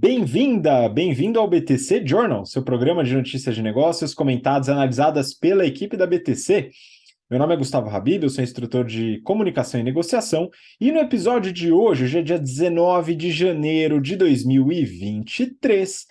Bem-vinda, bem-vindo ao BTC Journal, seu programa de notícias de negócios comentadas e analisadas pela equipe da BTC. Meu nome é Gustavo Habib, eu sou instrutor de comunicação e negociação, e no episódio de hoje, hoje é dia 19 de janeiro de 2023,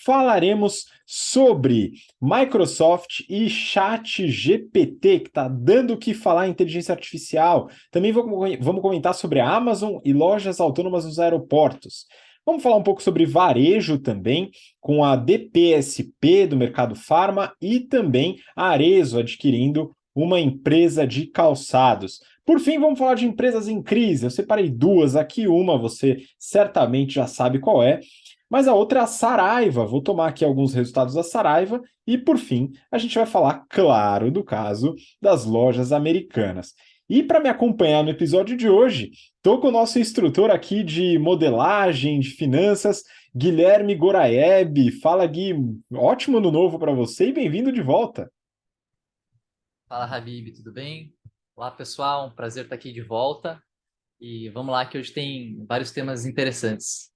falaremos sobre Microsoft e ChatGPT, que está dando o que falar em inteligência artificial. Também vamos comentar sobre a Amazon e lojas autônomas nos aeroportos. Vamos falar um pouco sobre varejo também, com a DPSP do mercado farma e também a Arezzo adquirindo uma empresa de calçados. Por fim, vamos falar de empresas em crise. Eu separei duas aqui, uma você certamente já sabe qual é, mas a outra é a Saraiva. Vou tomar aqui alguns resultados da Saraiva e, por fim, a gente vai falar, claro, do caso das lojas americanas. E para me acompanhar no episódio de hoje, estou com o nosso instrutor aqui de modelagem, de finanças, Guilherme Goraeb. Fala, Gui. Ótimo ano novo para você e bem-vindo de volta. Fala, Habib, tudo bem? Olá, pessoal, um prazer estar aqui de volta. E vamos lá, que hoje tem vários temas interessantes.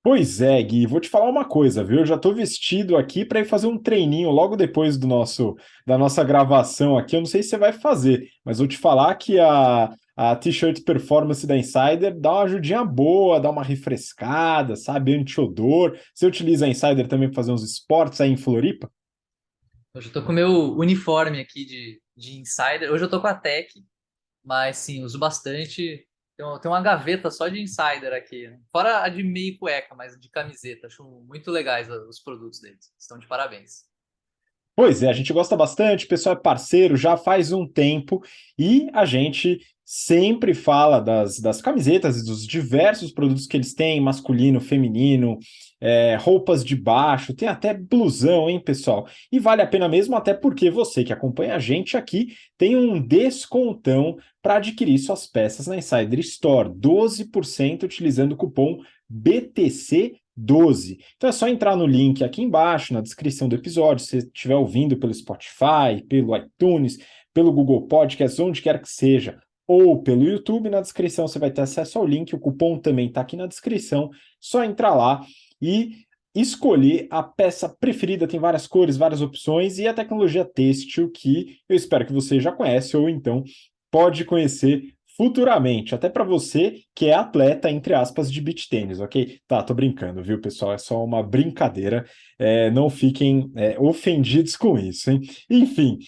Pois é, Gui, vou te falar uma coisa, viu? Eu já estou vestido aqui para ir fazer um treininho logo depois da nossa gravação aqui. Eu não sei se você vai fazer, mas vou te falar que a T-shirt Performance da Insider dá uma ajudinha boa, dá uma refrescada, sabe? Anti-odor. Você utiliza a Insider também para fazer uns esportes aí em Floripa? Hoje eu tô com o meu uniforme aqui de Insider. Hoje eu tô com a Tech, mas sim, uso bastante. Tem uma gaveta só de Insider aqui, né? Fora a de meia e cueca, mas de camiseta. Acho muito legais os produtos deles. Estão de parabéns. Pois é, a gente gosta bastante, o pessoal é parceiro já faz um tempo e a gente sempre fala das camisetas e dos diversos produtos que eles têm, masculino, feminino, roupas de baixo, tem até blusão, hein, pessoal? E vale a pena mesmo, até porque você que acompanha a gente aqui tem um descontão para adquirir suas peças na Insider Store, 12% utilizando o cupom BTC12. Então é só entrar no link aqui embaixo, na descrição do episódio, se você estiver ouvindo pelo Spotify, pelo iTunes, pelo Google Podcasts, onde quer que seja, ou pelo YouTube, na descrição você vai ter acesso ao link, o cupom também está aqui na descrição, só entrar lá e escolher a peça preferida, tem várias cores, várias opções, e a tecnologia têxtil que eu espero que você já conhece, ou então pode conhecer futuramente, até para você que é atleta, entre aspas, de beach tênis, ok? Tá, tô brincando, viu, pessoal? É só uma brincadeira, não fiquem ofendidos com isso, hein? Enfim,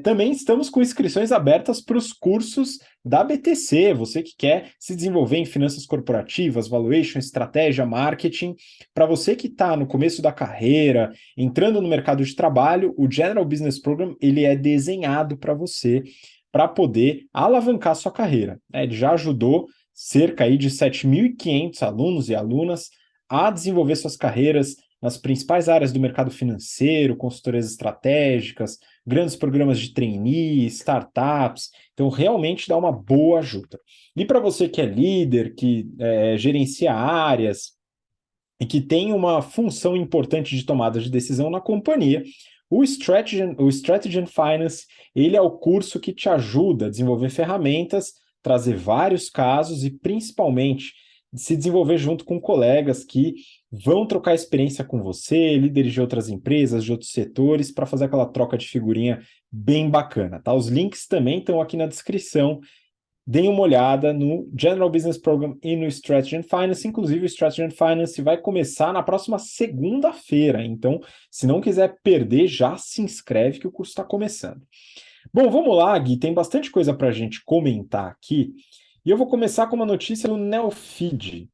também estamos com inscrições abertas para os cursos da BTC, você que quer se desenvolver em finanças corporativas, valuation, estratégia, marketing, para você que está no começo da carreira, entrando no mercado de trabalho, o General Business Program, ele é desenhado para você, para poder alavancar sua carreira. Ele já ajudou cerca aí de 7.500 alunos e alunas a desenvolver suas carreiras nas principais áreas do mercado financeiro, consultorias estratégicas, grandes programas de trainee, startups. Então, realmente dá uma boa ajuda. E para você que é líder, que gerencia áreas e que tem uma função importante de tomada de decisão na companhia, o Strategy and Finance, ele é o curso que te ajuda a desenvolver ferramentas, trazer vários casos e, principalmente, se desenvolver junto com colegas que vão trocar experiência com você, líderes de outras empresas, de outros setores, para fazer aquela troca de figurinha bem bacana, tá? Os links também estão aqui na descrição. Deem uma olhada no General Business Program e no Strategy and Finance. Inclusive, o Strategy and Finance vai começar na próxima segunda-feira. Então, se não quiser perder, já se inscreve que o curso está começando. Bom, vamos lá, Gui. Tem bastante coisa para a gente comentar aqui. E eu vou começar com uma notícia do Neofeed.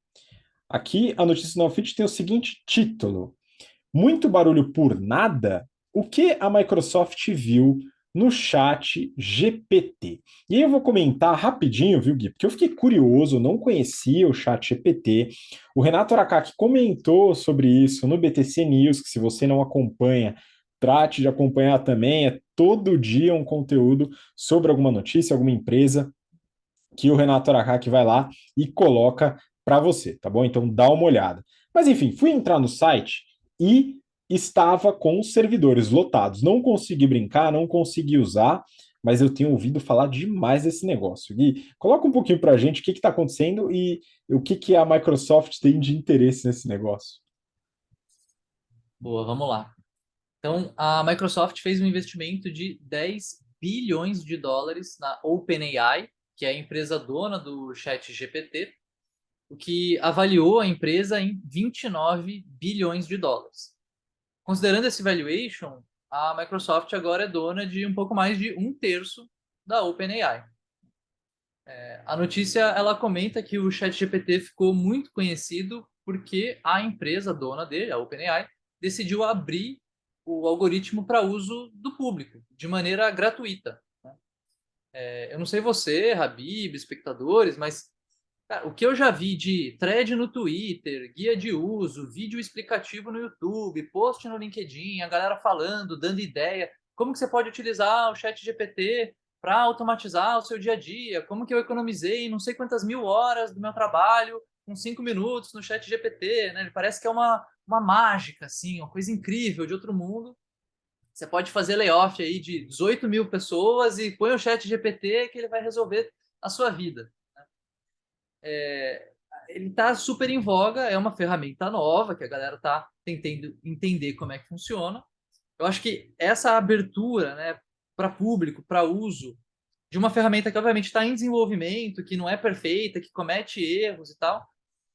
Aqui, a notícia do Neofeed tem o seguinte título: muito barulho por nada? O que a Microsoft viu no chat GPT? E aí eu vou comentar rapidinho, viu, Gui? Porque eu fiquei curioso, eu não conhecia o chat GPT. O Renato Aracaki comentou sobre isso no BTC News, que se você não acompanha, trate de acompanhar também. É todo dia um conteúdo sobre alguma notícia, alguma empresa, que o Renato Aracaki vai lá e coloca para você, tá bom? Então dá uma olhada. Mas enfim, fui entrar no site e estava com os servidores lotados. Não consegui brincar, não consegui usar, mas eu tenho ouvido falar demais desse negócio. Gui, coloca um pouquinho para a gente o que está acontecendo e o que a Microsoft tem de interesse nesse negócio. Boa, vamos lá. Então, a Microsoft fez um investimento de 10 bilhões de dólares na OpenAI, que é a empresa dona do ChatGPT, o que avaliou a empresa em 29 bilhões de dólares. Considerando esse valuation, a Microsoft agora é dona de um pouco mais de um terço da OpenAI. A notícia ela comenta que o ChatGPT ficou muito conhecido porque a empresa dona dele, a OpenAI, decidiu abrir o algoritmo para uso do público, de maneira gratuita. Eu não sei você, Habib, espectadores, mas cara, o que eu já vi de thread no Twitter, guia de uso, vídeo explicativo no YouTube, post no LinkedIn, a galera falando, dando ideia, como que você pode utilizar o chat GPT para automatizar o seu dia a dia, como que eu economizei não sei quantas mil horas do meu trabalho com 5 minutos no chat GPT, né? Ele parece que é uma mágica, assim, uma coisa incrível de outro mundo. Você pode fazer layoff aí de 18 mil pessoas e põe o chat GPT que ele vai resolver a sua vida. Ele está super em voga, é uma ferramenta nova que a galera está tentando entender como é que funciona. Eu acho que essa abertura, né, para público, para uso de uma ferramenta que obviamente está em desenvolvimento, que não é perfeita, que comete erros e tal,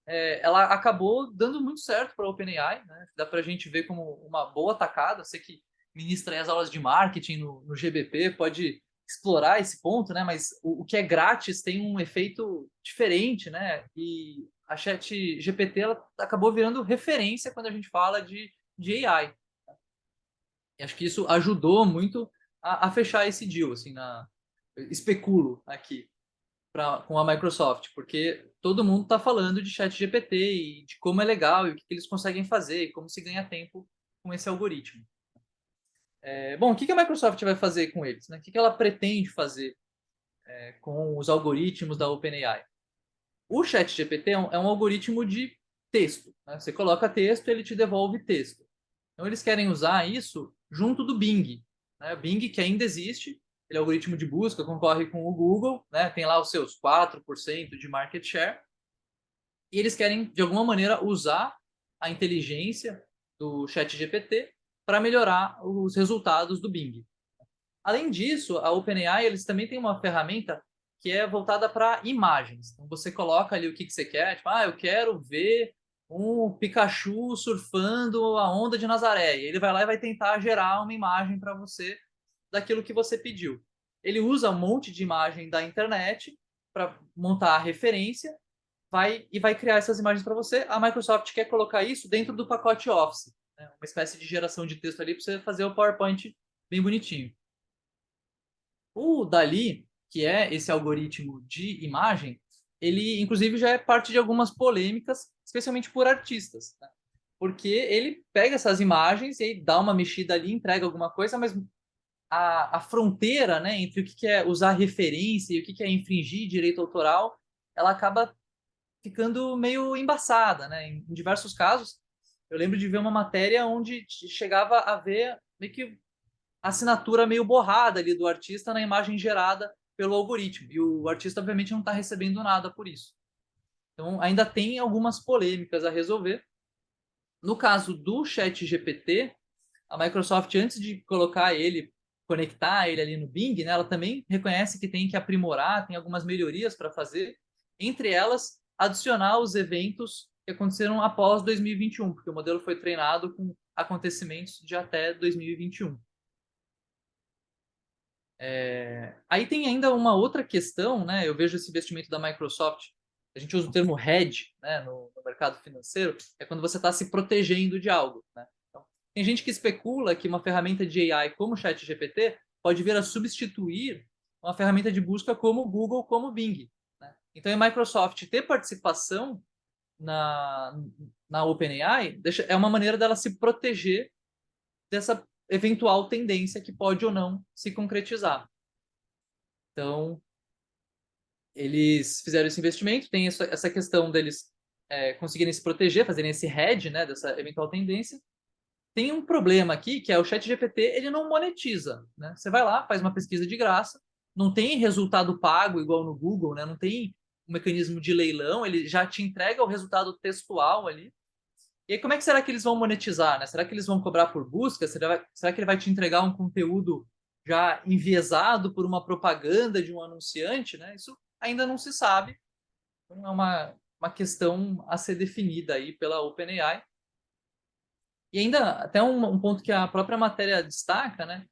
ela acabou dando muito certo para a OpenAI, né? Dá para a gente ver como uma boa tacada. Você que ministra aí as aulas de marketing no GBP pode explorar esse ponto, né? Mas o que é grátis tem um efeito diferente, né? E a ChatGPT ela acabou virando referência quando a gente fala de AI. E acho que isso ajudou muito a fechar esse deal, assim, especulo aqui com a Microsoft, porque todo mundo está falando de ChatGPT e de como é legal e o que eles conseguem fazer e como se ganha tempo com esse algoritmo. Bom, o que a Microsoft vai fazer com eles? Né? O que ela pretende fazer com os algoritmos da OpenAI? O ChatGPT é um algoritmo de texto. Né? Você coloca texto, ele te devolve texto. Então, eles querem usar isso junto do Bing. Né? O Bing, que ainda existe, ele é um algoritmo de busca, concorre com o Google, né? Tem lá os seus 4% de market share, e eles querem, de alguma maneira, usar a inteligência do ChatGPT para melhorar os resultados do Bing. Além disso, a OpenAI eles também têm uma ferramenta que é voltada para imagens. Então você coloca ali o que você quer, tipo, eu quero ver um Pikachu surfando a onda de Nazaré. E ele vai lá e vai tentar gerar uma imagem para você daquilo que você pediu. Ele usa um monte de imagem da internet para montar a referência, vai criar essas imagens para você. A Microsoft quer colocar isso dentro do pacote Office, né? Uma espécie de geração de texto ali para você fazer o PowerPoint bem bonitinho. O Dali, que é esse algoritmo de imagem, ele inclusive já é parte de algumas polêmicas, especialmente por artistas, né? Porque ele pega essas imagens e aí dá uma mexida ali, entrega alguma coisa, mas a fronteira, né, entre o que é usar referência e o que é infringir direito autoral, ela acaba ficando meio embaçada, né? Em diversos casos, eu lembro de ver uma matéria onde chegava a ver meio que assinatura meio borrada ali do artista na imagem gerada pelo algoritmo. E o artista, obviamente, não está recebendo nada por isso. Então, ainda tem algumas polêmicas a resolver. No caso do ChatGPT, a Microsoft, antes de colocar ele, conectar ele ali no Bing, né, ela também reconhece que tem que aprimorar, tem algumas melhorias para fazer. Entre elas, adicionar os eventos que aconteceram após 2021, porque o modelo foi treinado com acontecimentos de até 2021. Aí tem ainda uma outra questão, né? Eu vejo esse investimento da Microsoft, a gente usa o termo hedge, né, no mercado financeiro, é quando você está se protegendo de algo, né? Então, tem gente que especula que uma ferramenta de AI como o ChatGPT pode vir a substituir uma ferramenta de busca como o Google, como o Bing, né? Então, a Microsoft ter participação na, na OpenAI é uma maneira dela se proteger dessa eventual tendência que pode ou não se concretizar. Então, eles fizeram esse investimento, tem essa questão deles conseguirem se proteger, fazerem esse hedge, né, dessa eventual tendência. tem um problema aqui, que é o ChatGPT, ele não monetiza, né? Você vai lá, faz uma pesquisa de graça, não tem resultado pago igual no Google, né? Não tem um mecanismo de leilão, ele já te entrega o resultado textual ali. E aí, como é que será que eles vão monetizar, né? Será que eles vão cobrar por busca? Será que ele vai te entregar um conteúdo já enviesado por uma propaganda de um anunciante, né? Isso ainda não se sabe. Então, é uma questão a ser definida aí pela OpenAI. E ainda, até um ponto que a própria matéria destaca, né?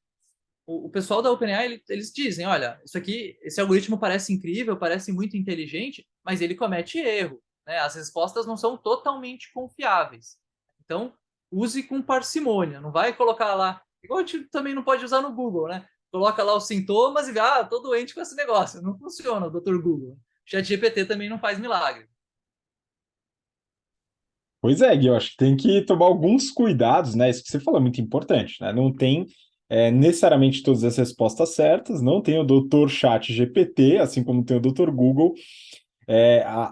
O pessoal da OpenAI, eles dizem, olha, isso aqui, esse algoritmo parece incrível, parece muito inteligente, mas ele comete erro, né? As respostas não são totalmente confiáveis. Então, use com parcimônia, não vai colocar lá, igual a gente também não pode usar no Google, né? Coloca lá os sintomas e tô doente com esse negócio. Não funciona, doutor Google. ChatGPT também não faz milagre. Pois é, Gui, eu acho que tem que tomar alguns cuidados, né? Isso que você falou é muito importante, né? Não tem necessariamente todas as respostas certas, não tem o doutor Chat GPT, assim como tem o doutor Google,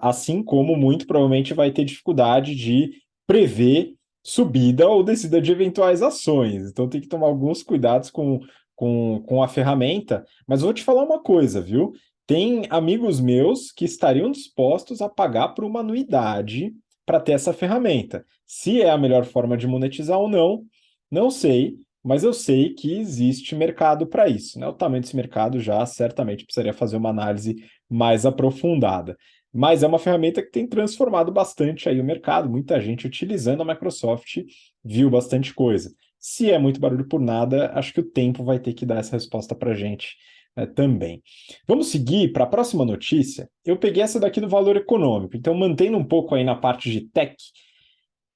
assim como muito provavelmente vai ter dificuldade de prever subida ou descida de eventuais ações. Então tem que tomar alguns cuidados com a ferramenta. Mas vou te falar uma coisa, viu? Tem amigos meus que estariam dispostos a pagar por uma anuidade para ter essa ferramenta. Se é a melhor forma de monetizar ou não, não sei, mas eu sei que existe mercado para isso, né? O tamanho desse mercado já certamente precisaria fazer uma análise mais aprofundada. Mas é uma ferramenta que tem transformado bastante aí o mercado, muita gente utilizando a Microsoft viu bastante coisa. Se é muito barulho por nada, acho que o tempo vai ter que dar essa resposta para a gente, né, também. Vamos seguir para a próxima notícia. Eu peguei essa daqui do valor econômico, então mantendo um pouco aí na parte de tech.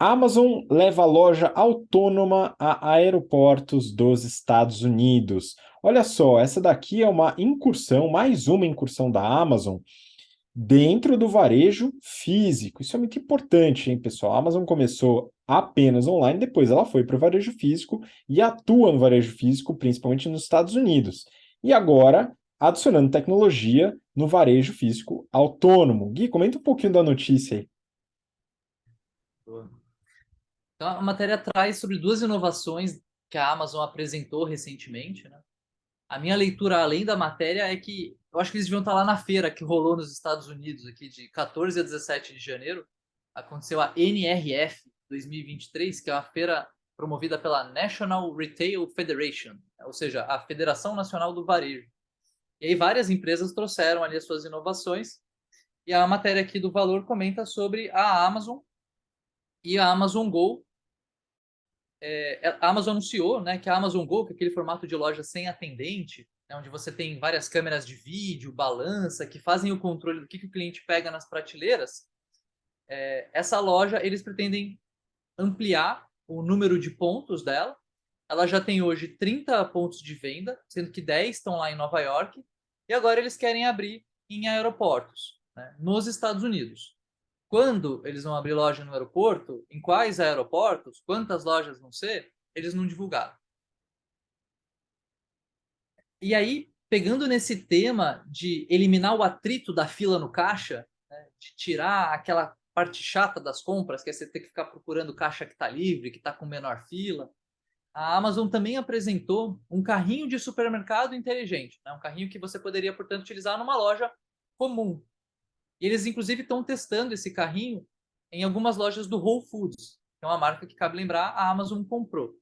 Amazon leva a loja autônoma a aeroportos dos Estados Unidos. Olha só, essa daqui é uma incursão, mais uma incursão da Amazon dentro do varejo físico. Isso é muito importante, hein, pessoal? A Amazon começou apenas online, depois ela foi para o varejo físico e atua no varejo físico, principalmente nos Estados Unidos. E agora, adicionando tecnologia no varejo físico autônomo. Gui, comenta um pouquinho da notícia aí. Então, a matéria traz sobre duas inovações que a Amazon apresentou recentemente, né? A minha leitura, além da matéria, é que eu acho que eles deviam estar lá na feira que rolou nos Estados Unidos, aqui de 14 a 17 de janeiro. Aconteceu a NRF 2023, que é uma feira promovida pela National Retail Federation, ou seja, a Federação Nacional do Varejo. E aí várias empresas trouxeram ali as suas inovações. E a matéria aqui do Valor comenta sobre a Amazon e a Amazon Go. A Amazon anunciou, né, que a Amazon Go, que é aquele formato de loja sem atendente, né, onde você tem várias câmeras de vídeo, balança, que fazem o controle do que o cliente pega nas prateleiras, essa loja eles pretendem ampliar o número de pontos dela. Ela já tem hoje 30 pontos de venda, sendo que 10 estão lá em Nova York, e agora eles querem abrir em aeroportos, né, nos Estados Unidos. Quando eles vão abrir loja no aeroporto, em quais aeroportos, quantas lojas vão ser, eles não divulgaram. E aí, pegando nesse tema de eliminar o atrito da fila no caixa, né, de tirar aquela parte chata das compras, que é você ter que ficar procurando caixa que está livre, que está com menor fila, a Amazon também apresentou um carrinho de supermercado inteligente, né, um carrinho que você poderia, portanto, utilizar numa loja comum. E eles, inclusive, estão testando esse carrinho em algumas lojas do Whole Foods, que é uma marca que, cabe lembrar, a Amazon comprou.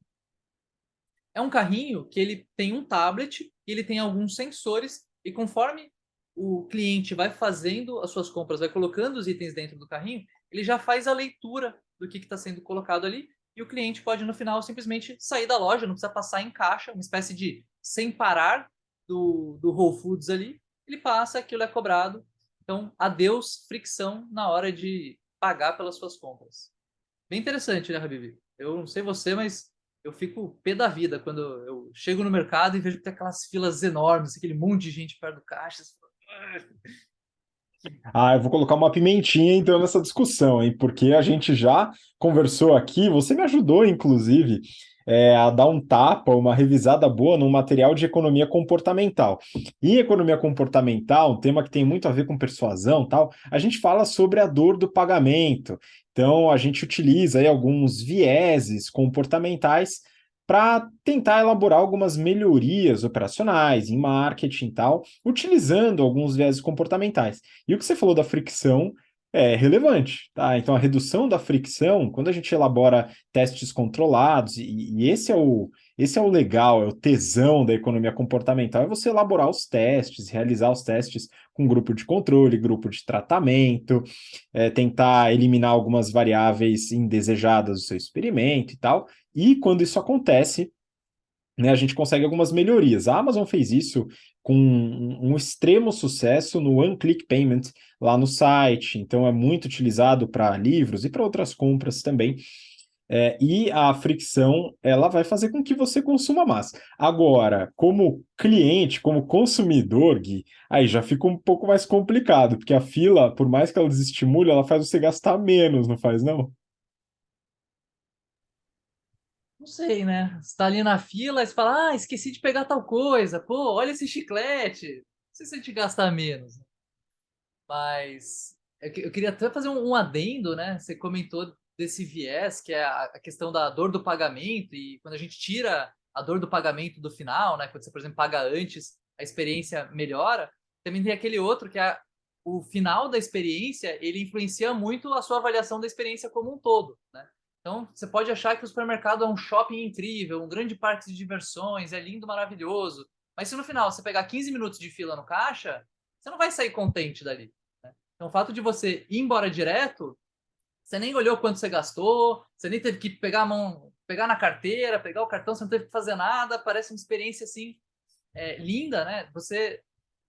É um carrinho que ele tem um tablet e ele tem alguns sensores e conforme o cliente vai fazendo as suas compras, vai colocando os itens dentro do carrinho, ele já faz a leitura do que está sendo colocado ali e o cliente pode no final simplesmente sair da loja, não precisa passar em caixa, uma espécie de sem parar do Whole Foods ali, ele passa, aquilo é cobrado. Então, adeus fricção na hora de pagar pelas suas compras. Bem interessante, né, Habib? Eu não sei você, mas eu fico pé da vida quando eu chego no mercado e vejo que tem aquelas filas enormes, aquele monte de gente perto do caixa. Ah, eu vou colocar uma pimentinha então nessa discussão, hein? Porque a gente já conversou aqui, você me ajudou, inclusive, a dar um tapa, uma revisada boa num material de economia comportamental. E em economia comportamental, um tema que tem muito a ver com persuasão, tal, a gente fala sobre a dor do pagamento. Então, a gente utiliza aí alguns vieses comportamentais para tentar elaborar algumas melhorias operacionais em marketing e tal, utilizando alguns vieses comportamentais. E o que você falou da fricção é relevante, tá? Então, a redução da fricção, quando a gente elabora testes controlados, e esse é o legal, é o tesão da economia comportamental, é você elaborar os testes, realizar os testes com grupo de controle, grupo de tratamento, tentar eliminar algumas variáveis indesejadas do seu experimento e tal. E quando isso acontece, né, a gente consegue algumas melhorias. A Amazon fez isso com um extremo sucesso no One Click Payment lá no site, então é muito utilizado para livros e para outras compras também. E a fricção, ela vai fazer com que você consuma mais. Agora, como cliente, como consumidor, Gui, aí já fica um pouco mais complicado, porque a fila, por mais que ela desestimule, ela faz você gastar menos, não faz, não? Não sei, né? Você tá ali na fila e você fala, esqueci de pegar tal coisa. Pô, olha esse chiclete. Não sei se a gente gasta menos. Mas eu queria até fazer um adendo, né? Você comentou desse viés, que é a questão da dor do pagamento, e quando a gente tira a dor do pagamento do final, né? Quando você, por exemplo, paga antes, a experiência melhora. Também tem aquele outro que é o final da experiência, ele influencia muito a sua avaliação da experiência como um todo, né? Então, você pode achar que o supermercado é um shopping incrível, um grande parque de diversões, é lindo, maravilhoso. Mas se no final você pegar 15 minutos de fila no caixa, você não vai sair contente dali. Então, o fato de você ir embora direto, você nem olhou quanto você gastou, você nem teve que pegar a mão, pegar na carteira, pegar o cartão, você não teve que fazer nada, parece uma experiência assim linda, né? Você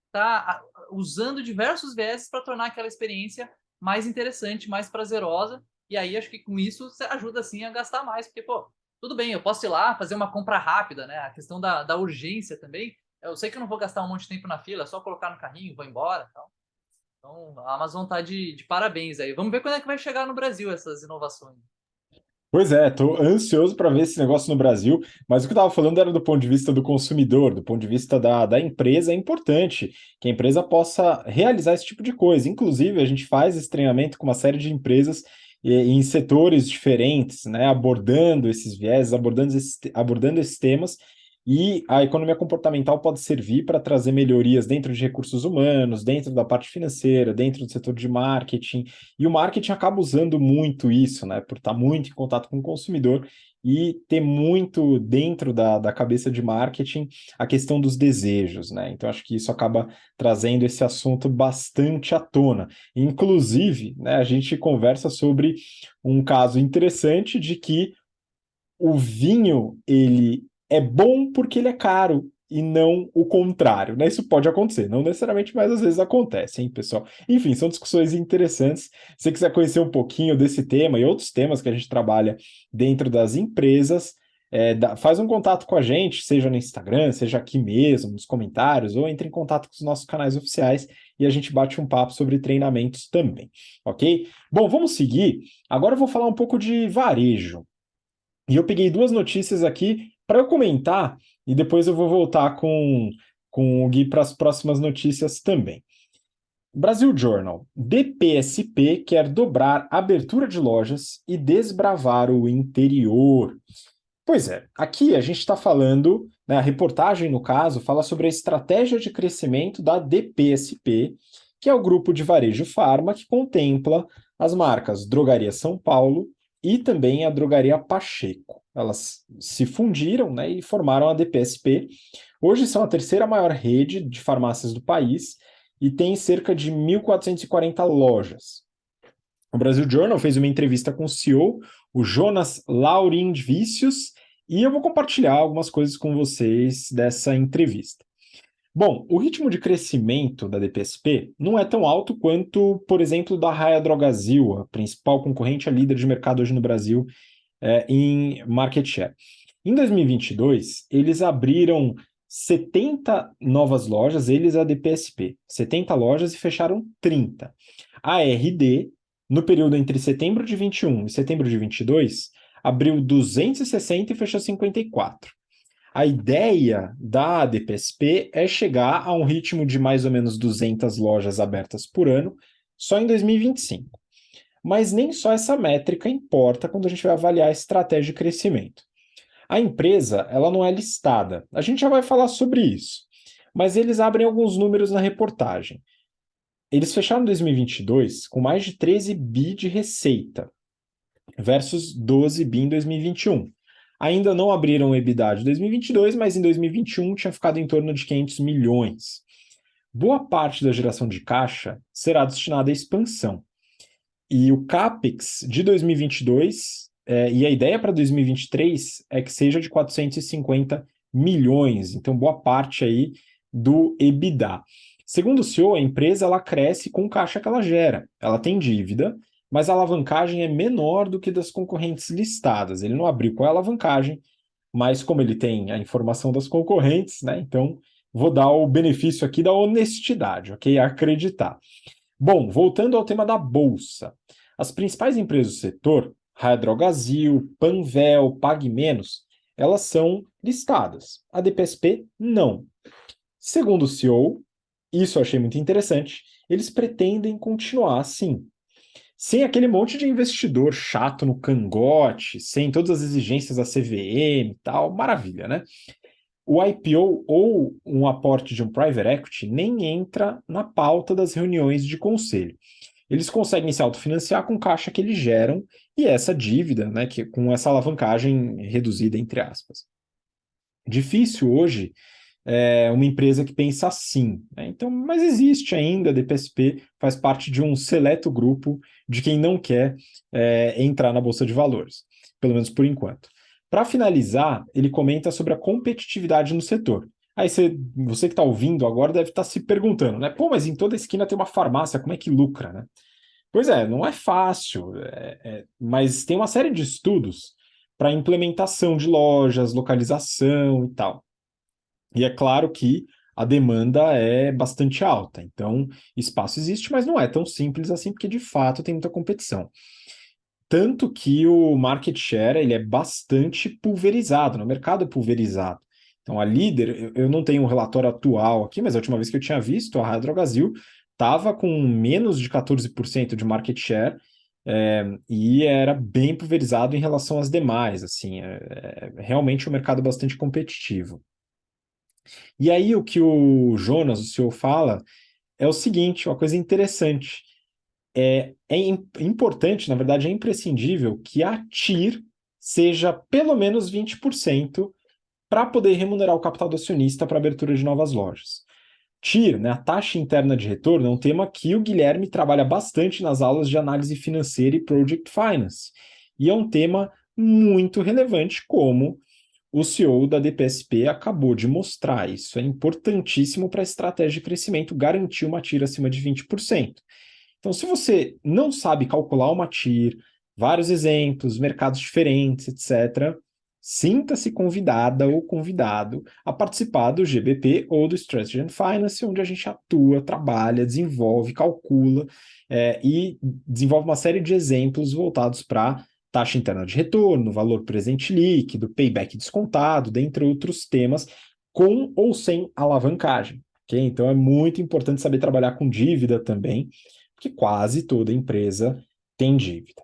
está usando diversos vieses para tornar aquela experiência mais interessante, mais prazerosa, e aí acho que com isso você ajuda assim a gastar mais, porque, pô, tudo bem, eu posso ir lá fazer uma compra rápida, né? A questão da urgência também. Eu sei que eu não vou gastar um monte de tempo na fila, é só colocar no carrinho, vou embora, tal. Então, a Amazon tá de parabéns aí. Vamos ver quando é que vai chegar no Brasil essas inovações. Pois é, estou ansioso para ver esse negócio no Brasil, mas o que eu estava falando era do ponto de vista do consumidor, do ponto de vista da empresa. É importante que a empresa possa realizar esse tipo de coisa. Inclusive, a gente faz esse treinamento com uma série de empresas em setores diferentes, né, abordando esses viés, abordando esses temas, e a economia comportamental pode servir para trazer melhorias dentro de recursos humanos, dentro da parte financeira, dentro do setor de marketing. E o marketing acaba usando muito isso, né? Por estar muito em contato com o consumidor e ter muito dentro da cabeça de marketing a questão dos desejos, né? Então, acho que isso acaba trazendo esse assunto bastante à tona. Inclusive, né, a gente conversa sobre um caso interessante de que o vinho, ele é bom porque ele é caro e não o contrário, né? Isso pode acontecer, não necessariamente, mas às vezes acontece, hein, pessoal? Enfim, são discussões interessantes. Se você quiser conhecer um pouquinho desse tema e outros temas que a gente trabalha dentro das empresas, faz um contato com a gente, seja no Instagram, seja aqui mesmo, nos comentários, ou entre em contato com os nossos canais oficiais e a gente bate um papo sobre treinamentos também, ok? Bom, vamos seguir. Agora eu vou falar um pouco de varejo. E eu peguei duas notícias aqui para eu comentar e depois eu vou voltar com o Gui para as próximas notícias também. Brasil Journal. DPSP quer dobrar a abertura de lojas e desbravar o interior. Pois é, aqui a gente está falando, né, a reportagem, no caso, fala sobre a estratégia de crescimento da DPSP, que é o grupo de varejo farma que contempla as marcas Drogaria São Paulo e também a Drogaria Pacheco. Elas se fundiram, né, e formaram a DPSP. Hoje são a terceira maior rede de farmácias do país e tem cerca de 1.440 lojas. O Brasil Journal fez uma entrevista com o CEO, o Jonas Laurindvicius, e eu vou compartilhar algumas coisas com vocês dessa entrevista. Bom, o ritmo de crescimento da DPSP não é tão alto quanto, por exemplo, da Raia Drogasil, a principal concorrente, a líder de mercado hoje no Brasil em market share. Em 2022, eles abriram 70 novas lojas, eles a DPSP, 70 lojas e fecharam 30. A RD, no período entre setembro de 21 e setembro de 22, abriu 260 e fechou 54. A ideia da ADPSP é chegar a um ritmo de mais ou menos 200 lojas abertas por ano só em 2025. Mas nem só essa métrica importa quando a gente vai avaliar a estratégia de crescimento. A empresa, ela não é listada. A gente já vai falar sobre isso. Mas eles abrem alguns números na reportagem. Eles fecharam 2022 com mais de 13 bi de receita, versus 12 bi em 2021. Ainda não abriram o EBITDA de 2022, mas em 2021 tinha ficado em torno de 500 milhões. Boa parte da geração de caixa será destinada à expansão. E o CAPEX de 2022, e a ideia para 2023 é que seja de 450 milhões, então boa parte aí do EBITDA. Segundo o CEO, a empresa ela cresce com o caixa que ela gera. Ela tem dívida, mas a alavancagem é menor do que das concorrentes listadas. Ele não abriu qual é a alavancagem, mas como ele tem a informação das concorrentes, né? Então vou dar o benefício aqui da honestidade, ok? Acreditar. Bom, voltando ao tema da Bolsa. As principais empresas do setor, Raia Drogasil, Panvel, Pague Menos, elas são listadas. A DPSP, não. Segundo o CEO, isso eu achei muito interessante, eles pretendem continuar assim. Sem aquele monte de investidor chato no cangote, sem todas as exigências da CVM e tal, maravilha, né? O IPO ou um aporte de um private equity nem entra na pauta das reuniões de conselho. Eles conseguem se autofinanciar com caixa que eles geram e essa dívida, né, que, com essa alavancagem reduzida, entre aspas. Difícil hoje uma empresa que pensa assim, né? Então, mas existe ainda, a DPSP faz parte de um seleto grupo de quem não quer entrar na Bolsa de Valores, pelo menos por enquanto. Para finalizar, ele comenta sobre a competitividade no setor. Aí você que está ouvindo agora deve estar se perguntando, né? Pô, mas em toda esquina tem uma farmácia, como é que lucra, né? Pois é, não é fácil, mas tem uma série de estudos para implementação de lojas, localização e tal. E é claro que a demanda é bastante alta, então espaço existe, mas não é tão simples assim, porque de fato tem muita competição. Tanto que o market share ele é bastante pulverizado, no mercado é pulverizado. Então a líder, eu não tenho um relatório atual aqui, mas a última vez que eu tinha visto, a Raia Drogasil estava com menos de 14% de market share, e era bem pulverizado em relação às demais, assim, realmente um mercado bastante competitivo. E aí o que o Jonas, o senhor, fala é o seguinte, uma coisa interessante. Importante, na verdade, é imprescindível que a TIR seja pelo menos 20% para poder remunerar o capital do acionista para a abertura de novas lojas. TIR, né, a taxa interna de retorno, é um tema que o Guilherme trabalha bastante nas aulas de análise financeira e Project Finance. E é um tema muito relevante, como o CEO da DPSP acabou de mostrar. Isso é importantíssimo para a estratégia de crescimento, garantir uma TIR acima de 20%. Então, se você não sabe calcular uma TIR, vários exemplos, mercados diferentes, etc., sinta-se convidada ou convidado a participar do GBP ou do Strategy and Finance, onde a gente atua, trabalha, desenvolve, calcula e desenvolve uma série de exemplos voltados para taxa interna de retorno, valor presente líquido, payback descontado, dentre outros temas, com ou sem alavancagem. Okay? Então é muito importante saber trabalhar com dívida também, porque quase toda empresa tem dívida.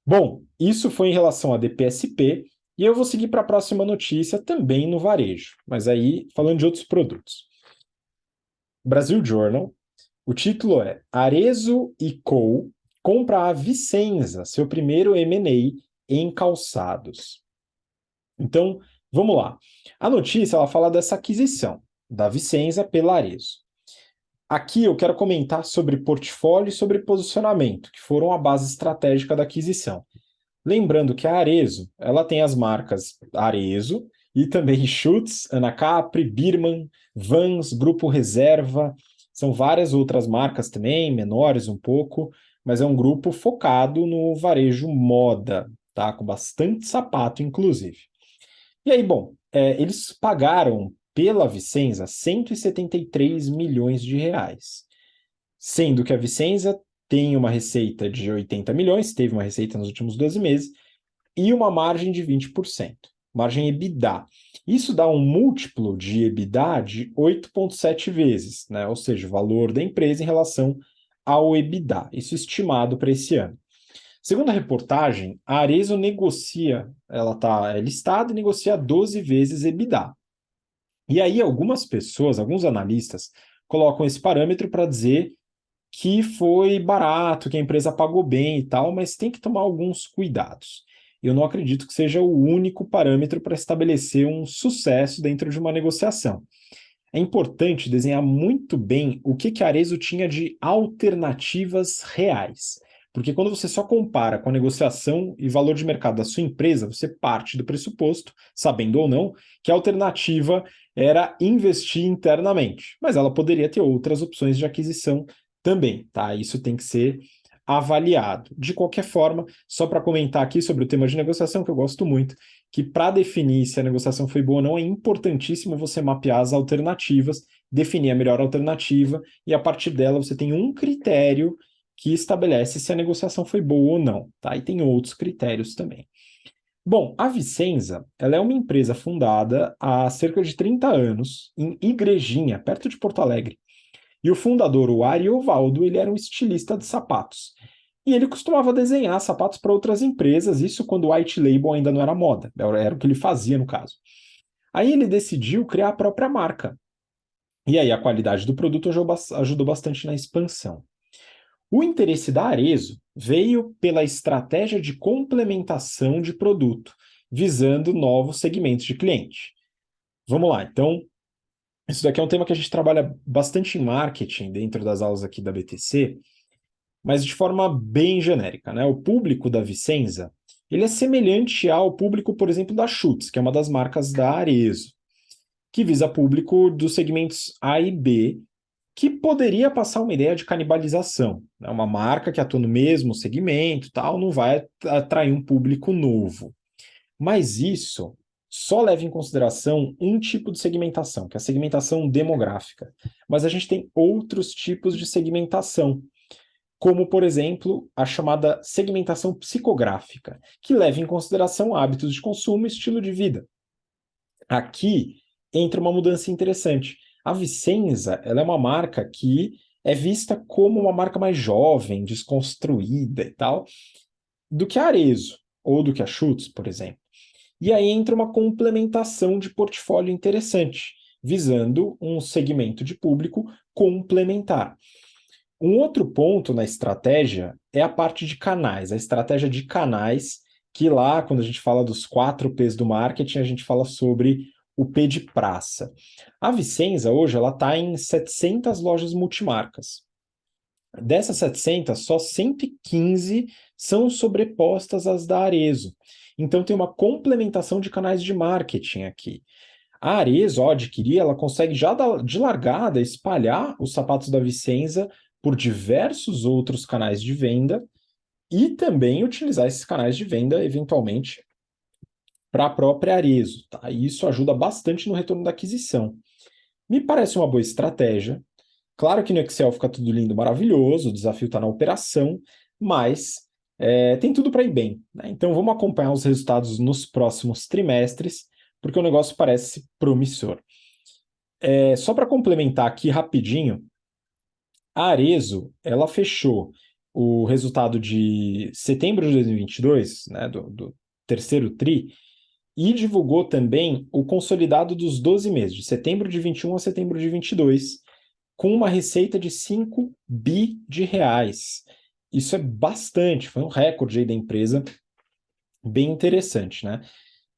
Bom, isso foi em relação à DPSP, e eu vou seguir para a próxima notícia também no varejo, mas aí falando de outros produtos. Brasil Journal, o título é Arezzo & Co. compra a Vicenza, seu primeiro M&A em calçados. Então, vamos lá. A notícia ela fala dessa aquisição da Vicenza pela Arezzo. Aqui eu quero comentar sobre portfólio e sobre posicionamento, que foram a base estratégica da aquisição. Lembrando que a Arezzo, ela tem as marcas Arezzo e também Schutz, Anacapri, Birman, Vans, Grupo Reserva, são várias outras marcas também, menores um pouco, mas é um grupo focado no varejo moda, tá? Com bastante sapato, inclusive. E aí, bom, eles pagaram pela Vicenza 173 milhões de reais, sendo que a Vicenza tem uma receita de 80 milhões, teve uma receita nos últimos 12 meses, e uma margem de 20%, margem EBITDA. Isso dá um múltiplo de EBITDA de 8,7 vezes, né? Ou seja, o valor da empresa em relação ao EBITDA, isso estimado para esse ano. Segundo a reportagem, a Arezzo negocia, ela está listada e negocia 12 vezes EBITDA. E aí algumas pessoas, alguns analistas, colocam esse parâmetro para dizer que foi barato, que a empresa pagou bem e tal, mas tem que tomar alguns cuidados. Eu não acredito que seja o único parâmetro para estabelecer um sucesso dentro de uma negociação. É importante desenhar muito bem o que a Arezzo tinha de alternativas reais. Porque quando você só compara com a negociação e valor de mercado da sua empresa, você parte do pressuposto, sabendo ou não, que a alternativa era investir internamente. Mas ela poderia ter outras opções de aquisição também, tá? Isso tem que ser avaliado. De qualquer forma, só para comentar aqui sobre o tema de negociação, que eu gosto muito, que para definir se a negociação foi boa ou não, é importantíssimo você mapear as alternativas, definir a melhor alternativa, e a partir dela você tem um critério que estabelece se a negociação foi boa ou não, tá? E tem outros critérios também. Bom, a Vicenza, ela é uma empresa fundada há cerca de 30 anos, em Igrejinha, perto de Porto Alegre. E o fundador, o Ariovaldo, ele era um estilista de sapatos. E ele costumava desenhar sapatos para outras empresas, isso quando o white label ainda não era moda, era o que ele fazia no caso. Aí ele decidiu criar a própria marca. E aí a qualidade do produto ajudou bastante na expansão. O interesse da Arezzo veio pela estratégia de complementação de produto, visando novos segmentos de cliente. Vamos lá, então, isso daqui é um tema que a gente trabalha bastante em marketing dentro das aulas aqui da BTC, mas de forma bem genérica, né? O público da Vicenza, ele é semelhante ao público, por exemplo, da Schutz, que é uma das marcas da Arezzo, que visa público dos segmentos A e B, que poderia passar uma ideia de canibalização. Né? Uma marca que atua no mesmo segmento, tal, não vai atrair um público novo. Mas isso só leva em consideração um tipo de segmentação, que é a segmentação demográfica. Mas a gente tem outros tipos de segmentação, como, por exemplo, a chamada segmentação psicográfica, que leva em consideração hábitos de consumo e estilo de vida. Aqui entra uma mudança interessante. A Vicenza, ela é uma marca que é vista como uma marca mais jovem, desconstruída e tal, do que a Arezzo, ou do que a Schutz, por exemplo. E aí entra uma complementação de portfólio interessante, visando um segmento de público complementar. Um outro ponto na estratégia é a parte de canais, a estratégia de canais, que lá, quando a gente fala dos 4 P's do marketing, a gente fala sobre o P de praça. A Vicenza, hoje, ela está em 700 lojas multimarcas. Dessas 700, só 115 são sobrepostas às da Arezzo. Então, tem uma complementação de canais de marketing aqui. A Arezzo, ao adquirir, ela consegue já de largada espalhar os sapatos da Vicenza por diversos outros canais de venda e também utilizar esses canais de venda, eventualmente, para a própria Arezzo. Tá? E isso ajuda bastante no retorno da aquisição. Me parece uma boa estratégia. Claro que no Excel fica tudo lindo, maravilhoso, o desafio está na operação, mas tem tudo para ir bem. Né? Então vamos acompanhar os resultados nos próximos trimestres, porque o negócio parece promissor. Só para complementar aqui rapidinho, a Arezzo, ela fechou o resultado de setembro de 2022, né, do terceiro TRI, e divulgou também o consolidado dos 12 meses, de setembro de 21 a setembro de 22, com uma receita de 5 bi de reais. Isso é bastante, foi um recorde aí da empresa, bem interessante, né?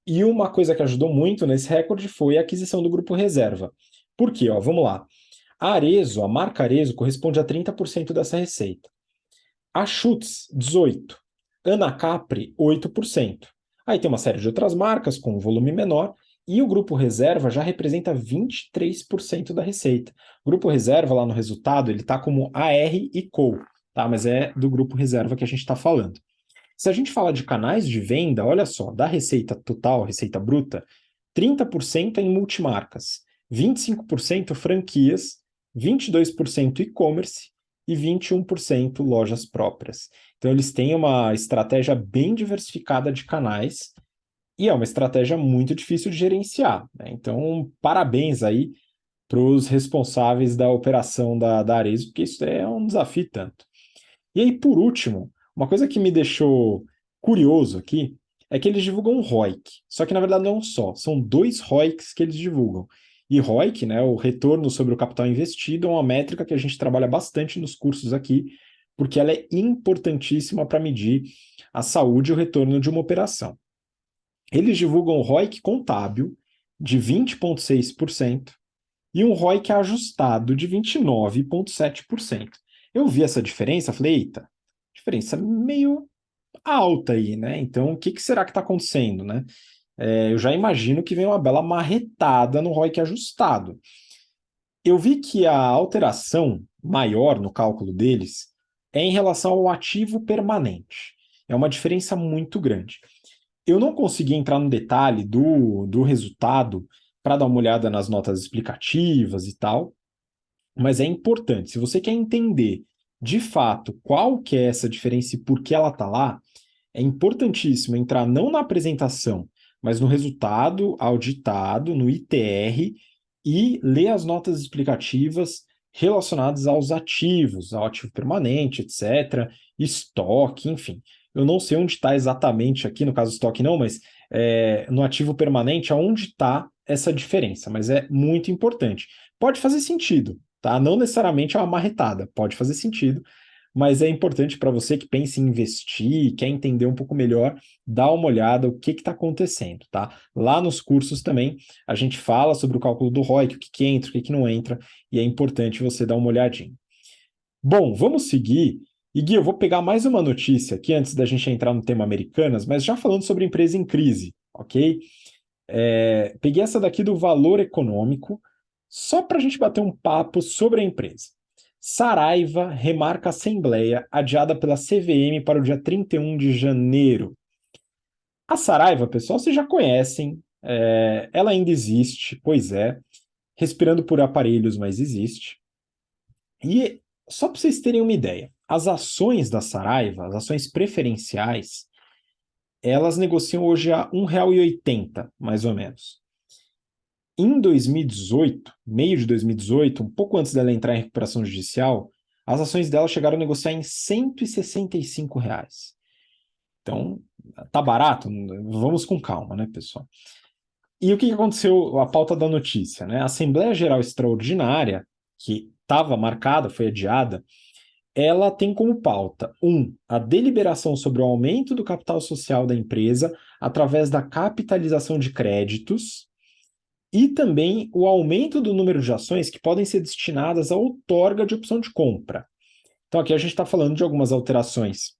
E uma coisa que ajudou muito nesse recorde foi a aquisição do Grupo Reserva. Por quê? Ó, vamos lá. A Arezzo, a marca Arezzo, corresponde a 30% dessa receita. A Schutz, 18%. Anacapri, 8%. Aí tem uma série de outras marcas com um volume menor, e o Grupo Reserva já representa 23% da receita. O Grupo Reserva, lá no resultado, ele está como AR e Co, tá? Mas é do Grupo Reserva que a gente está falando. Se a gente falar de canais de venda, olha só, da receita total, receita bruta, 30% é em multimarcas, 25% franquias, 22% e-commerce e 21% lojas próprias. Então, eles têm uma estratégia bem diversificada de canais e é uma estratégia muito difícil de gerenciar, né? Então, parabéns aí para os responsáveis da operação da Arezzo, porque isso é um desafio tanto. E aí, por último, uma coisa que me deixou curioso aqui é que eles divulgam um ROIC. Só que, na verdade, não é um só. São dois ROICs que eles divulgam. E ROIC, né, o retorno sobre o capital investido, é uma métrica que a gente trabalha bastante nos cursos aqui, porque ela é importantíssima para medir a saúde e o retorno de uma operação. Eles divulgam o ROIC contábil de 20,6% e um ROIC ajustado de 29,7%. Eu vi essa diferença, falei, eita, diferença meio alta aí, né? Então, o que será que está acontecendo, né? Eu já imagino que vem uma bela marretada no ROIC ajustado. Eu vi que a alteração maior no cálculo deles é em relação ao ativo permanente. É uma diferença muito grande. Eu não consegui entrar no detalhe do resultado para dar uma olhada nas notas explicativas e tal, mas é importante. Se você quer entender de fato qual que é essa diferença e por que ela está lá, é importantíssimo entrar não na apresentação, mas no resultado auditado, no ITR, e ler as notas explicativas relacionadas aos ativos, ao ativo permanente, etc., estoque, enfim. Eu não sei onde está exatamente aqui, no caso estoque não, mas no ativo permanente, aonde está essa diferença, mas é muito importante. Pode fazer sentido, tá? Não necessariamente é uma marretada, pode fazer sentido, mas é importante para você que pensa em investir, quer entender um pouco melhor, dá uma olhada o que está acontecendo, tá? Lá nos cursos também a gente fala sobre o cálculo do ROIC, o que, que entra, o que, que não entra, e é importante você dar uma olhadinha. Bom, vamos seguir. E Gui, eu vou pegar mais uma notícia aqui antes da gente entrar no tema Americanas, mas já falando sobre empresa em crise, ok? Peguei essa daqui do Valor Econômico, só para a gente bater um papo sobre a empresa. Saraiva remarca assembleia adiada pela CVM para o dia 31 de janeiro. A Saraiva, pessoal, vocês já conhecem, ela ainda existe, pois é, respirando por aparelhos, mas existe. E só para vocês terem uma ideia, as ações da Saraiva, as ações preferenciais, elas negociam hoje a R$ 1,80, mais ou menos. Em 2018, meio de 2018, um pouco antes dela entrar em recuperação judicial, as ações dela chegaram a negociar em R$ 165. Então, tá barato? Vamos com calma, né, pessoal? E o que aconteceu? A pauta da notícia, né? A Assembleia Geral Extraordinária, que estava marcada, foi adiada, ela tem como pauta, a deliberação sobre o aumento do capital social da empresa através da capitalização de créditos e também o aumento do número de ações que podem ser destinadas à outorga de opção de compra. Então, aqui a gente está falando de algumas alterações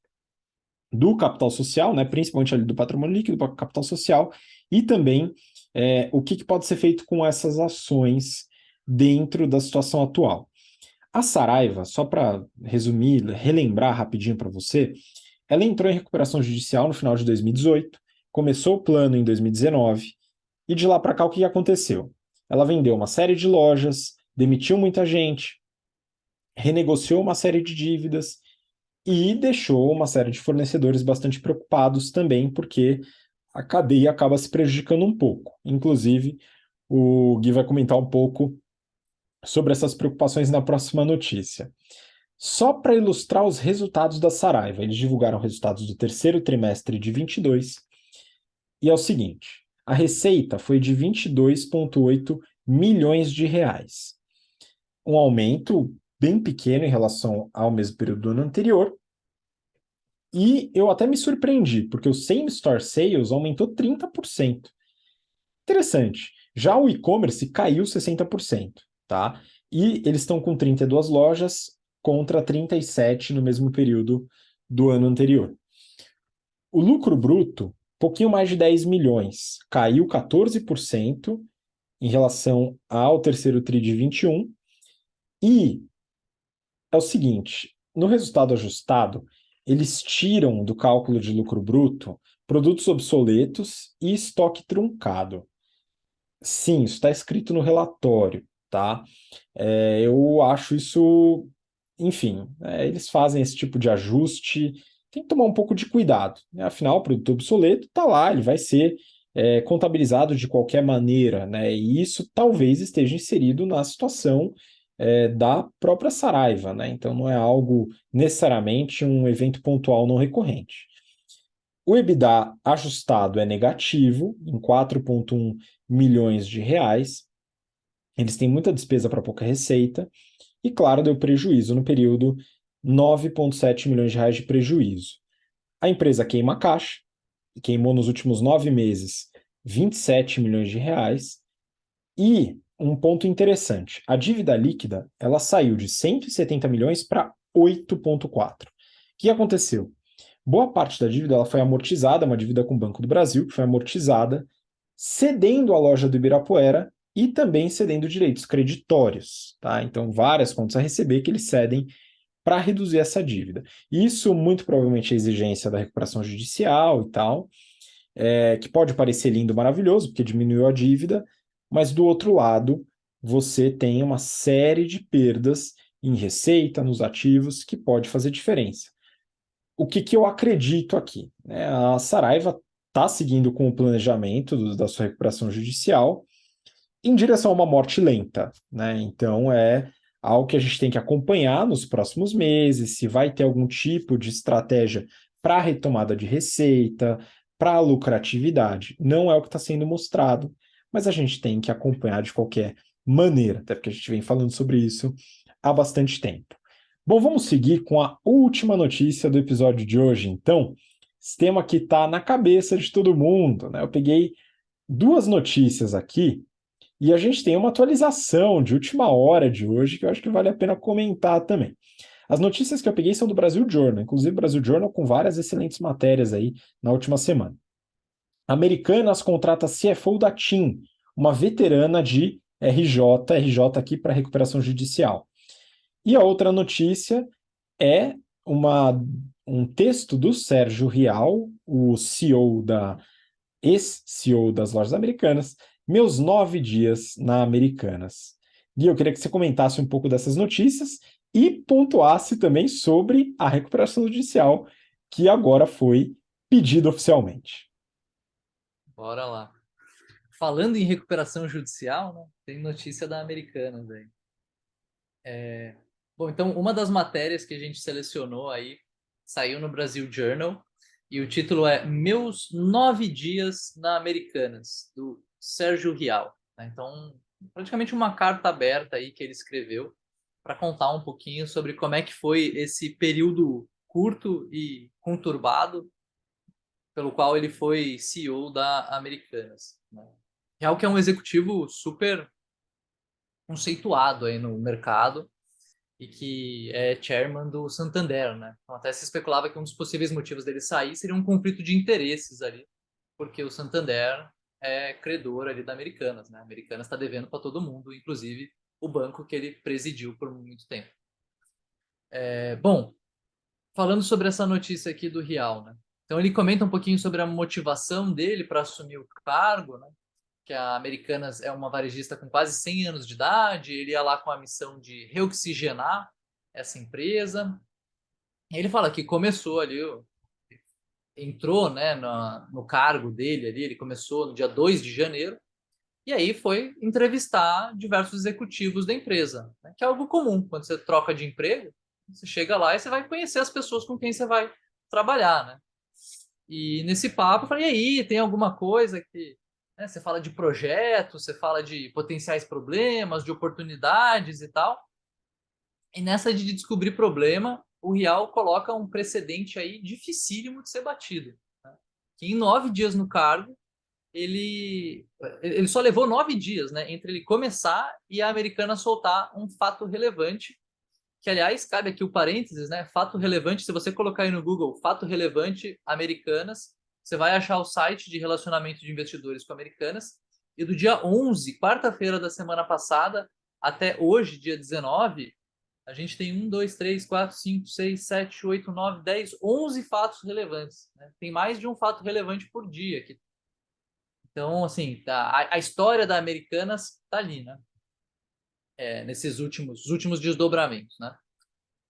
do capital social, né, principalmente ali do patrimônio líquido, do capital social, e também o que pode ser feito com essas ações dentro da situação atual. A Saraiva, só para resumir, relembrar rapidinho para você, ela entrou em recuperação judicial no final de 2018, começou o plano em 2019, e de lá para cá o que aconteceu? Ela vendeu uma série de lojas, demitiu muita gente, renegociou uma série de dívidas e deixou uma série de fornecedores bastante preocupados também, porque a cadeia acaba se prejudicando um pouco. Inclusive, o Gui vai comentar um pouco sobre essas preocupações na próxima notícia. Só para ilustrar os resultados da Saraiva, eles divulgaram resultados do terceiro trimestre de 22, e é o seguinte, a receita foi de 22,8 milhões de reais, um aumento bem pequeno em relação ao mesmo período do ano anterior, e eu até me surpreendi, porque o Same Store Sales aumentou 30%. Interessante. Já o e-commerce caiu 60%, tá? E eles estão com 32 lojas contra 37 no mesmo período do ano anterior. O lucro bruto, pouquinho mais de 10 milhões, caiu 14% em relação ao terceiro TRI de 21. E é o seguinte, no resultado ajustado, eles tiram do cálculo de lucro bruto produtos obsoletos e estoque truncado. Sim, isso está escrito no relatório, tá? Eu acho isso, enfim, eles fazem esse tipo de ajuste tem que tomar um pouco de cuidado, né? Afinal, o produto obsoleto está lá, ele vai ser contabilizado de qualquer maneira, né? E isso talvez esteja inserido na situação da própria Saraiva, né? Então não é algo necessariamente um evento pontual não recorrente. O EBITDA ajustado é negativo, em 4,1 milhões de reais. Eles têm muita despesa para pouca receita. E, claro, deu prejuízo no período, 9,7 milhões de reais de prejuízo. A empresa queima caixa, queimou nos últimos 9 meses 27 milhões de reais. E um ponto interessante, a dívida líquida ela saiu de 170 milhões para 8,4. O que aconteceu? Boa parte da dívida ela foi amortizada, uma dívida com o Banco do Brasil, que foi amortizada, cedendo a loja do Ibirapuera e também cedendo direitos creditórios. Tá? Então, várias contas a receber que eles cedem para reduzir essa dívida. Isso, muito provavelmente, é exigência da recuperação judicial e tal, que pode parecer lindo, maravilhoso, porque diminuiu a dívida, mas do outro lado, você tem uma série de perdas em receita, nos ativos, que pode fazer diferença. O que eu acredito aqui? Né? A Saraiva está seguindo com o planejamento da sua recuperação judicial em direção a uma morte lenta, né? Então é algo que a gente tem que acompanhar nos próximos meses, se vai ter algum tipo de estratégia para retomada de receita, para lucratividade. Não é o que está sendo mostrado, mas a gente tem que acompanhar de qualquer maneira, até porque a gente vem falando sobre isso há bastante tempo. Bom, vamos seguir com a última notícia do episódio de hoje, então. Esse tema que está na cabeça de todo mundo, né? Eu peguei duas notícias aqui e a gente tem uma atualização de última hora de hoje que eu acho que vale a pena comentar também. As notícias que eu peguei são do Brasil Journal, inclusive Brasil Journal com várias excelentes matérias aí na última semana. Americanas contrata CFO da TIM, uma veterana de RJ aqui para recuperação judicial. E a outra notícia é um texto do Sérgio Rial, o CEO ex-CEO das lojas americanas, meus 9 dias na Americanas. Gui, eu queria que você comentasse um pouco dessas notícias e pontuasse também sobre a recuperação judicial que agora foi pedida oficialmente. Bora lá. Falando em recuperação judicial, né, tem notícia da Americanas aí. Bom, então, uma das matérias que a gente selecionou aí saiu no Brasil Journal e o título é Meus 9 dias na Americanas, do Sérgio Rial. Né? Então, praticamente uma carta aberta aí que ele escreveu para contar um pouquinho sobre como é que foi esse período curto e conturbado pelo qual ele foi CEO da Americanas. Né? Real que é um executivo super conceituado aí no mercado e que é chairman do Santander, né? Então até se especulava que um dos possíveis motivos dele sair seria um conflito de interesses ali, porque o Santander é credor ali da Americanas, né? A Americanas está devendo para todo mundo, inclusive o banco que ele presidiu por muito tempo. Bom, falando sobre essa notícia aqui do Rial, né? Então ele comenta um pouquinho sobre a motivação dele para assumir o cargo, né? Que a Americanas é uma varejista com quase 100 anos de idade, ele ia lá com a missão de reoxigenar essa empresa. E ele fala que começou ali, entrou, né, no cargo dele ali, ele começou no dia 2 de janeiro, e aí foi entrevistar diversos executivos da empresa, né, que é algo comum, quando você troca de emprego, você chega lá e você vai conhecer as pessoas com quem você vai trabalhar, né? E nesse papo eu falei, e aí, tem alguma coisa que, né, você fala de projetos, você fala de potenciais problemas, de oportunidades e tal. E nessa de descobrir problema, o Real coloca um precedente aí dificílimo de ser batido. Né? Que em 9 dias no cargo, ele só levou 9 dias, né, entre ele começar e a Americana soltar um fato relevante, que aliás, cabe aqui o parênteses, né, fato relevante, se você colocar aí no Google, fato relevante Americanas, você vai achar o site de relacionamento de investidores com Americanas, e do dia 11, quarta-feira da semana passada, até hoje, dia 19, a gente tem 11 fatos relevantes. Né? Tem mais de um fato relevante por dia. Então, assim, a história da Americanas está ali, né? Nesses últimos desdobramentos, né?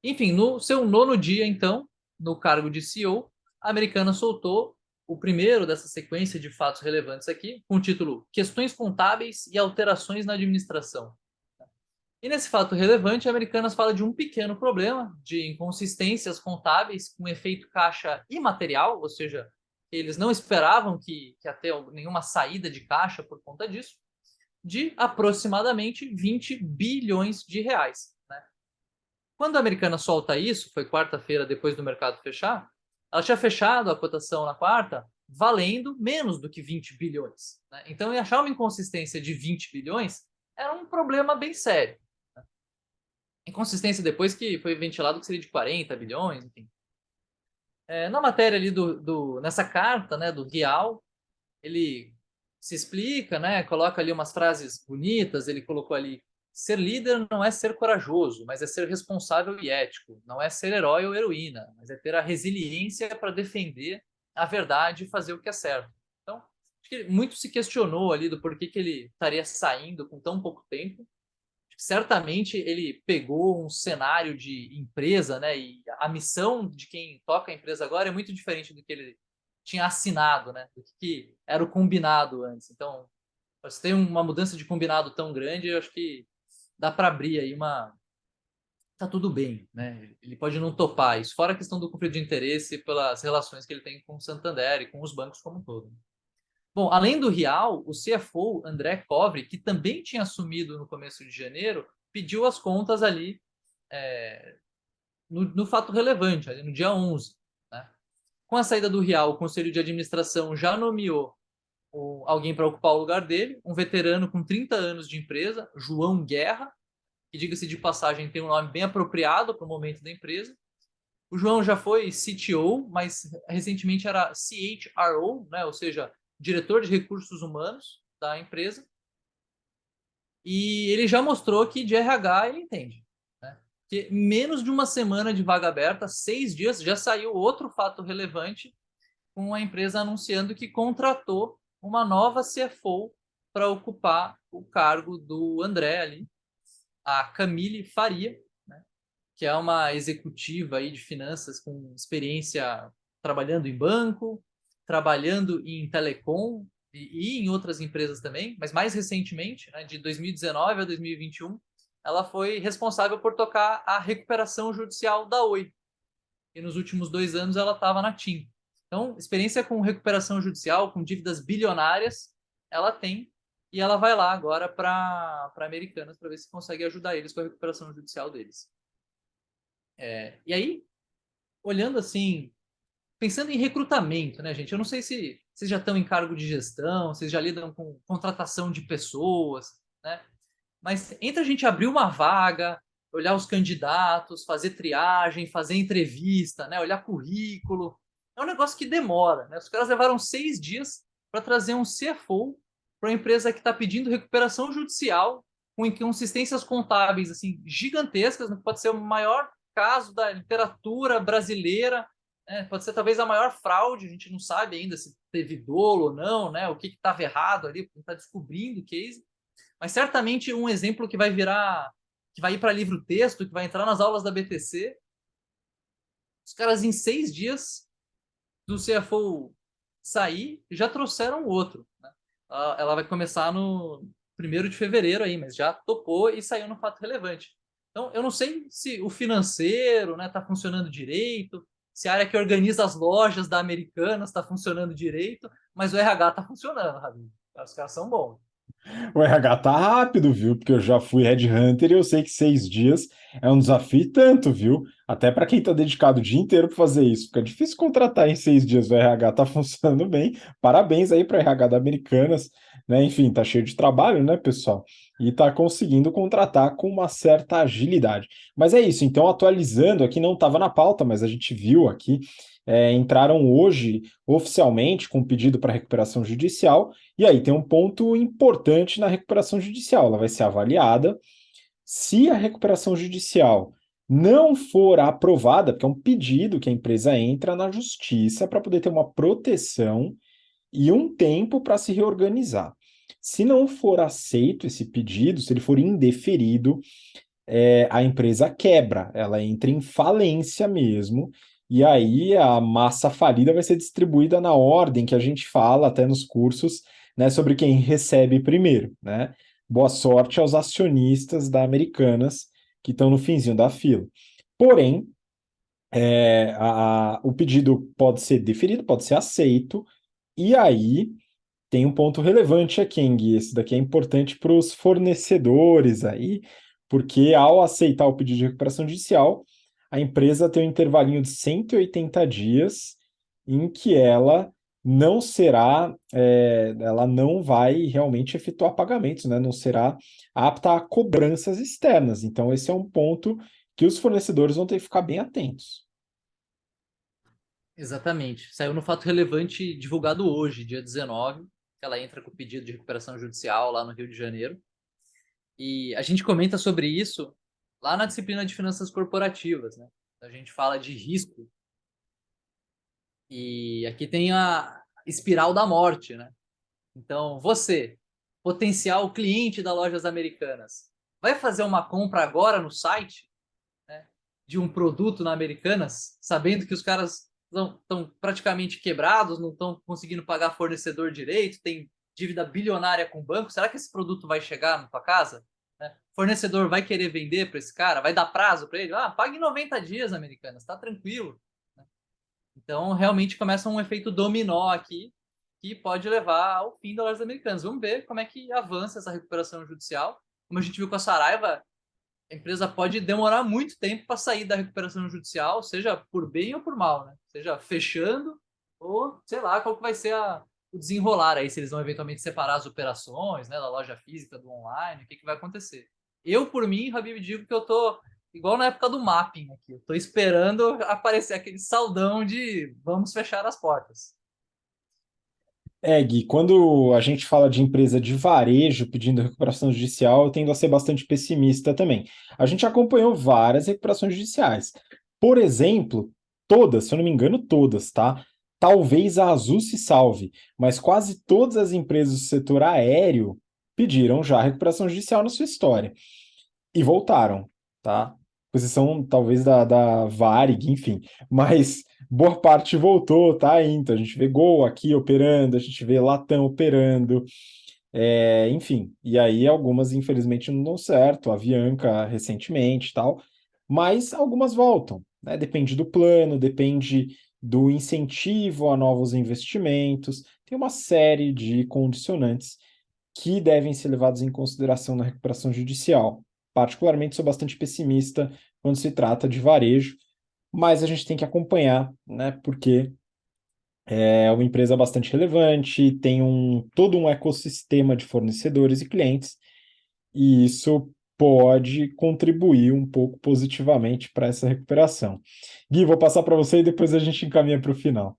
Enfim, no seu 9º dia, então, no cargo de CEO, a Americanas soltou o primeiro dessa sequência de fatos relevantes aqui, com o título Questões Contábeis e Alterações na Administração. E nesse fato relevante, a Americanas fala de um pequeno problema de inconsistências contábeis com efeito caixa imaterial, ou seja, eles não esperavam que ia ter nenhuma saída de caixa por conta disso, de aproximadamente 20 bilhões de reais. Né? Quando a Americanas solta isso, foi quarta-feira depois do mercado fechar, ela tinha fechado a cotação na quarta valendo menos do que 20 bilhões. Né? Então, achar uma inconsistência de 20 bilhões era um problema bem sério. Inconsistência depois que foi ventilado que seria de 40 bilhões, enfim. Na matéria ali nessa carta, né, do Real, ele se explica, né, coloca ali umas frases bonitas, ele colocou ali, ser líder não é ser corajoso, mas é ser responsável e ético, não é ser herói ou heroína, mas é ter a resiliência para defender a verdade e fazer o que é certo. Então, acho que muito se questionou ali do porquê que ele estaria saindo com tão pouco tempo. Certamente ele pegou um cenário de empresa, né? E a missão de quem toca a empresa agora é muito diferente do que ele tinha assinado, né? Do que era o combinado antes. Então, se tem uma mudança de combinado tão grande, eu acho que dá para abrir aí uma. Tá tudo bem, né? Ele pode não topar isso, fora a questão do conflito de interesse pelas relações que ele tem com o Santander e com os bancos como um todo. Bom, além do Real, o CFO André Covre, que também tinha assumido no começo de janeiro, pediu as contas ali no fato relevante, ali no dia 11. Né? Com a saída do Real, o Conselho de Administração já nomeou alguém para ocupar o lugar dele, um veterano com 30 anos de empresa, João Guerra, que, diga-se de passagem, tem um nome bem apropriado para o momento da empresa. O João já foi CTO, mas recentemente era CHRO, né? Ou seja, diretor de recursos humanos da empresa. E ele já mostrou que de RH ele entende. Né? Que menos de uma semana de vaga aberta, 6 dias, já saiu outro fato relevante com a empresa anunciando que contratou uma nova CFO para ocupar o cargo do André ali, a Camille Faria, né? Que é uma executiva aí de finanças com experiência trabalhando em banco, trabalhando em telecom e em outras empresas também, mas mais recentemente, né, de 2019 a 2021, ela foi responsável por tocar a recuperação judicial da Oi. E nos últimos 2 anos ela estava na TIM. Então, experiência com recuperação judicial, com dívidas bilionárias, ela tem, e ela vai lá agora para Americanas para ver se consegue ajudar eles com a recuperação judicial deles. E aí, olhando assim, pensando em recrutamento, né, gente? Eu não sei se vocês já estão em cargo de gestão, vocês já lidam com contratação de pessoas, né? Mas entre a gente abrir uma vaga, olhar os candidatos, fazer triagem, fazer entrevista, né? Olhar currículo, é um negócio que demora, né? Os caras levaram 6 dias para trazer um CFO para uma empresa que está pedindo recuperação judicial com inconsistências contábeis assim gigantescas, né? Pode ser o maior caso da literatura brasileira, pode ser talvez a maior fraude, a gente não sabe ainda se teve dolo ou não, né? O que estava errado ali, está descobrindo o case, mas certamente um exemplo que vai virar, que vai ir para livro texto, que vai entrar nas aulas da BTC. Os caras em 6 dias do CFO sair já trouxeram outro. Né? Ela vai começar no 1º de fevereiro aí, mas já topou e saiu no fato relevante. Então, eu não sei se o financeiro está funcionando direito, se a área que organiza as lojas da Americanas está funcionando direito, mas o RH está funcionando, Rabi. Os caras são bons. O RH tá rápido, viu? Porque eu já fui headhunter e eu sei que 6 dias é um desafio e tanto, viu? Até para quem tá dedicado o dia inteiro para fazer isso, porque é difícil contratar em 6 dias. O RH tá funcionando bem. Parabéns aí para o RH da Americanas, né? Enfim, tá cheio de trabalho, né, pessoal? E tá conseguindo contratar com uma certa agilidade. Mas é isso, então atualizando aqui, não estava na pauta, mas a gente viu aqui, entraram hoje oficialmente com pedido para recuperação judicial. E aí tem um ponto importante na recuperação judicial, ela vai ser avaliada. Se a recuperação judicial não for aprovada, porque é um pedido que a empresa entra na justiça para poder ter uma proteção e um tempo para se reorganizar. Se não for aceito esse pedido, se ele for indeferido, a empresa quebra, ela entra em falência mesmo, e aí a massa falida vai ser distribuída na ordem que a gente fala até nos cursos, né, sobre quem recebe primeiro, né? Boa sorte aos acionistas da Americanas que estão no finzinho da fila. Porém, o pedido pode ser deferido, pode ser aceito, e aí tem um ponto relevante aqui, Gui. Esse daqui é importante para os fornecedores aí, porque ao aceitar o pedido de recuperação judicial, a empresa tem um intervalinho de 180 dias em que ela não será, ela não vai realmente efetuar pagamentos, né? Não será apta a cobranças externas. Então, esse é um ponto que os fornecedores vão ter que ficar bem atentos. Exatamente. Saiu no fato relevante divulgado hoje, dia 19, que ela entra com o pedido de recuperação judicial lá no Rio de Janeiro. E a gente comenta sobre isso lá na disciplina de finanças corporativas, né? A gente fala de risco. E aqui tem a espiral da morte, né? Então, você, potencial cliente da Lojas Americanas, vai fazer uma compra agora no site, né, de um produto na Americanas, sabendo que os caras estão praticamente quebrados, não estão conseguindo pagar fornecedor direito, tem dívida bilionária com o banco? Será que esse produto vai chegar na tua casa? Né? Fornecedor vai querer vender para esse cara? Vai dar prazo para ele? Ah, pague em 90 dias, Americanas, tá tranquilo. Então, realmente começa um efeito dominó aqui, que pode levar ao fim das lojas americanas. Vamos ver como é que avança essa recuperação judicial. Como a gente viu com a Saraiva, a empresa pode demorar muito tempo para sair da recuperação judicial, seja por bem ou por mal, né? Seja fechando ou, sei lá, qual que vai ser o desenrolar aí, se eles vão eventualmente separar as operações, né, da loja física do online, o que vai acontecer. Eu, por mim, Habib, digo que eu tô igual na época do mapping aqui. Eu tô esperando aparecer aquele saldão de vamos fechar as portas. Gui, quando a gente fala de empresa de varejo pedindo recuperação judicial, eu tendo a ser bastante pessimista também. A gente acompanhou várias recuperações judiciais. Por exemplo, todas, se eu não me engano, todas, tá? Talvez a Azul se salve, mas quase todas as empresas do setor aéreo pediram já recuperação judicial na sua história e voltaram, tá? Posição talvez da Varig, enfim, mas boa parte voltou, tá? Então a gente vê Gol aqui operando, a gente vê Latam operando, enfim, e aí algumas infelizmente não dão certo, a Avianca recentemente e tal, mas algumas voltam, né? Depende do plano, depende do incentivo a novos investimentos, tem uma série de condicionantes que devem ser levados em consideração na recuperação judicial. Particularmente, sou bastante pessimista quando se trata de varejo, mas a gente tem que acompanhar, né? Porque é uma empresa bastante relevante, tem todo um ecossistema de fornecedores e clientes, e isso pode contribuir um pouco positivamente para essa recuperação. Gui, vou passar para você e depois a gente encaminha para o final.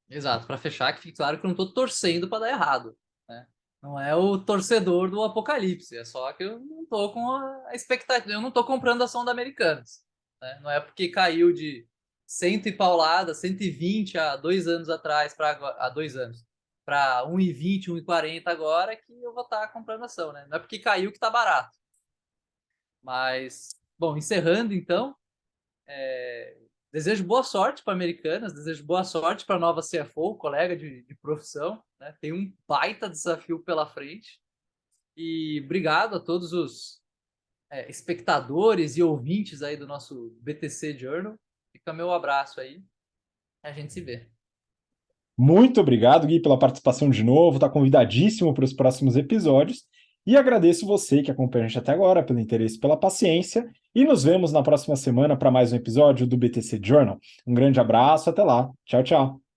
Exato, para fechar, que fique claro que eu não estou torcendo para dar errado, né? Não é o torcedor do apocalipse, é só que eu não estou com a expectativa, eu não estou comprando a ação da Americanas, né? Não é porque caiu de 100 e paulada, 120 há 2 anos atrás, há 2 anos, para 1,20, 1,40 agora, que eu vou estar comprando ação, né? Não é porque caiu que está barato. Mas, bom, encerrando então, desejo boa sorte para Americanas, desejo boa sorte para a nova CFO, colega de profissão, né? Tem um baita desafio pela frente. E obrigado a todos os espectadores e ouvintes aí do nosso BTC Journal. Fica meu abraço aí. A gente se vê. Muito obrigado, Gui, pela participação de novo. Está convidadíssimo para os próximos episódios. E agradeço você que acompanha a gente até agora, pelo interesse, pela paciência. E nos vemos na próxima semana para mais um episódio do BTC Journal. Um grande abraço, até lá. Tchau, tchau.